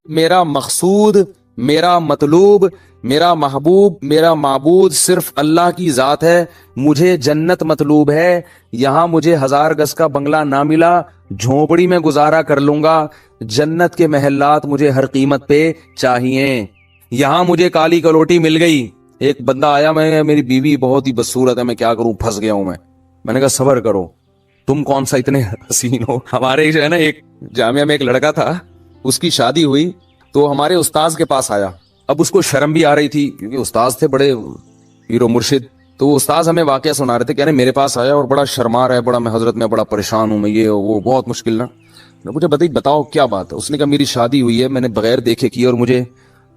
میرا مقصود، میرا مطلوب، میرا محبوب، میرا معبود صرف اللہ کی ذات ہے. مجھے جنت مطلوب ہے. یہاں مجھے 1000 گز کا بنگلہ نہ ملا، جھونپڑی میں گزارا کر لوں گا. جنت کے محلات مجھے ہر قیمت پہ چاہیے. یہاں مجھے کالی کلوٹی مل گئی. ایک بندہ آیا، میں میری بیوی بہت ہی بدصورت ہے، میں کیا کروں، پھنس گیا ہوں میں نے کہا صبر کرو، تم کون سا اتنے حسین ہو. ہمارے جو ہے نا ایک جامعہ میں ایک لڑکا تھا، اس کی شادی ہوئی تو ہمارے استاذ کے پاس آیا. اب اس کو شرم بھی آ رہی تھی کیونکہ استاذ تھے بڑے پیر و مرشد. تو استاذ ہمیں واقعہ سنا رہے تھے، کہہ رہے میرے پاس آیا اور بڑا شرما رہا ہے، بڑا میں حضرت میں بڑا پریشان ہوں، میں یہ وہ بہت مشکل نا. مجھے بتاؤ کیا بات ہے. اس نے کہا میری شادی ہوئی ہے، میں نے بغیر دیکھے کی اور مجھے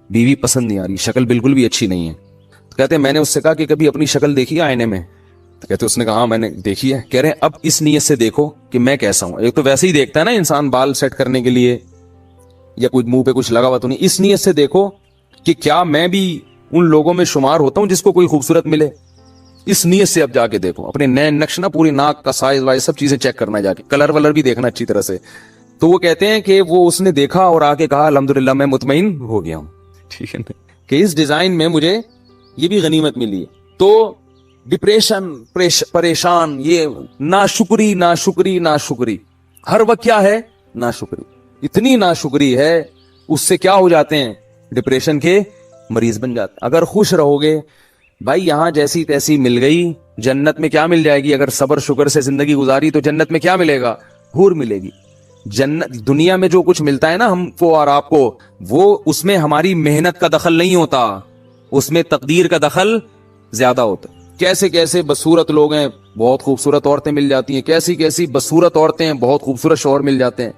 بیوی پسند نہیں آ رہی، شکل بالکل بھی اچھی نہیں ہے. کہتے ہیں میں نے اس سے کہا کہ کبھی اپنی شکل دیکھی ہے آئینے میں؟ کہتے اس نے کہا ہاں میں نے دیکھی ہے. کہہ رہے ہیں اب اس نیت سے دیکھو کہ میں کیسا ہوں. ایک تو ویسے ہی دیکھتا ہے نا انسان بال سیٹ کرنے کے لیے یا کوئی منہ پہ کچھ لگا ہوا تو نہیں. اس نیت سے دیکھو کہ کیا میں بھی ان لوگوں میں شمار ہوتا ہوں جس کو کوئی خوبصورت ملے. اس نیت سے اب جا کے دیکھو اپنے نئے نقش نا، پوری ناک کا سائز وائز سب چیزیں چیک کرنا، جا کے کلر ولر بھی دیکھنا اچھی طرح سے. تو وہ کہتے ہیں کہ وہ اس نے دیکھا اور آ کے کہا الحمدللہ میں مطمئن ہو گیا ہوں. ٹھیک ہے نا کہ اس ڈیزائن میں مجھے یہ بھی غنیمت ملی ہے. تو ڈپریشن، پریشان، یہ ناشکری ناشکری ناشکری ہر وقت کیا ہے، ناشکری. اتنی ناشکری ہے اس سے کیا ہو جاتے ہیں، ڈپریشن کے مریض بن جاتے. اگر خوش رہو گے بھائی، یہاں جیسی تیسی مل گئی، جنت میں کیا مل جائے گی؟ اگر صبر شکر سے زندگی گزاری تو جنت میں کیا ملے گا؟ حور ملے گی. جنت دنیا میں جو کچھ ملتا ہے نا ہم کو اور آپ کو، وہ اس میں ہماری محنت کا دخل نہیں ہوتا، اس میں تقدیر کا دخل زیادہ ہوتا. کیسے کیسے بدصورت لوگ ہیں، بہت خوبصورت عورتیں مل جاتی ہیں. کیسی کیسی بدصورت عورتیں ہیں، بہت خوبصورت شوہر مل جاتے ہیں.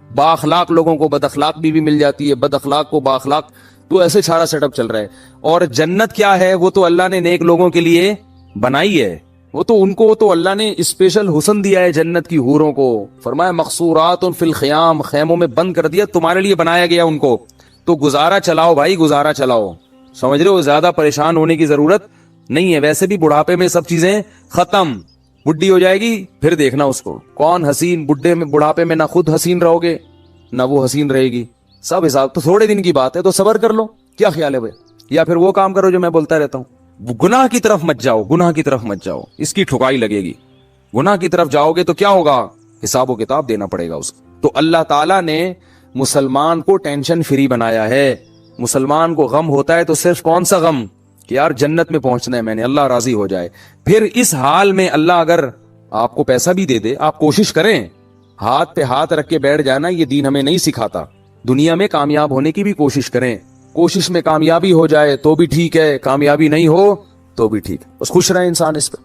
با اخلاق لوگوں کو بد اخلاق بھی مل جاتی ہے، بد اخلاق کو با اخلاق. تو ایسے سارا سیٹ اپ چل رہا ہے. اور جنت کیا ہے؟ وہ تو اللہ نے نیک لوگوں کے لیے بنائی ہے. وہ تو ان کو تو اللہ نے اسپیشل حسن دیا ہے جنت کی حوروں کو. فرمایا مقصورات فی الخیام، خیموں میں بند کر دیا، تمہارے لیے بنایا گیا ان کو. تو گزارا چلاؤ بھائی، گزارا چلاؤ. سمجھ رہے ہو؟ زیادہ پریشان ہونے کی ضرورت نہیں ہے. ویسے بھی بڑھاپے میں سب چیزیں ختم. بڈھی ہو جائے گی پھر دیکھنا اس کو کون حسین. بڑھاپے میں نہ خود حسین رہو گے نہ وہ حسین رہے گی. سب حساب تو تھوڑے دن کی بات ہے، تو صبر کر لو. کیا خیال ہے بھائی؟ یا پھر وہ کام کرو جو میں بولتا رہتا ہوں، گناہ کی طرف مت جاؤ، گناہ کی طرف مت جاؤ، اس کی ٹھکائی لگے گی. گناہ کی طرف جاؤ گے تو کیا ہوگا؟ حساب و کتاب دینا پڑے گا اس کو. تو اللہ تعالیٰ نے مسلمان کو ٹینشن فری بنایا ہے. مسلمان کو غم ہوتا ہے تو صرف کون سا غم کہ یار جنت میں پہنچنا ہے میں نے، اللہ راضی ہو جائے. پھر اس حال میں اللہ اگر آپ کو پیسہ بھی دے دے، آپ کوشش کریں، ہاتھ پہ ہاتھ رکھ کے بیٹھ جانا یہ دین ہمیں نہیں سکھاتا. دنیا میں کامیاب ہونے کی بھی کوشش کریں. کوشش میں کامیابی ہو جائے تو بھی ٹھیک ہے، کامیابی نہیں ہو تو بھی ٹھیک ہے. بس خوش رہے انسان اس پہ.